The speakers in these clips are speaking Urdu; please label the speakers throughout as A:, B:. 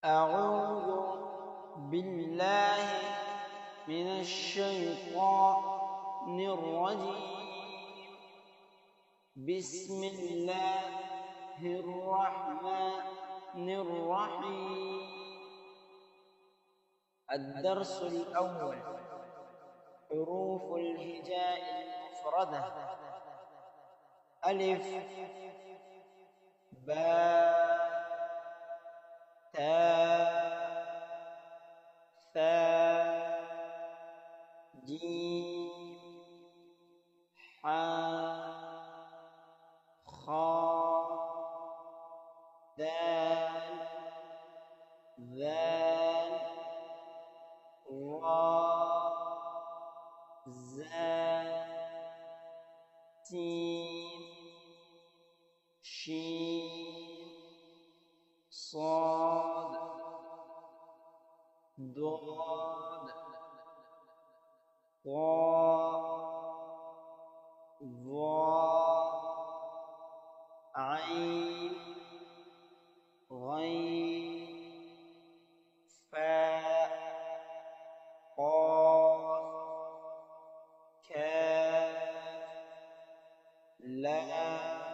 A: أعوذ بالله من الشيطان الرجيم. بسم الله الرحمن الرحيم. الدرس الأول: حروف الهجاء المفردة: ألف، باء، تاء، ثاء، جيم، حاء، خاء، دال، ذال، راء، زال، سين، شين، صاد، ضاد، طاء، ظاء، عين، غين، فاء، قاف، كاف، لام،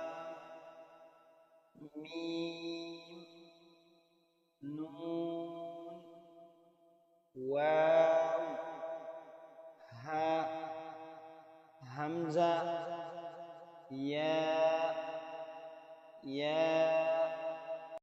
A: ميم، نون، واو، هاء، همزة، ياء،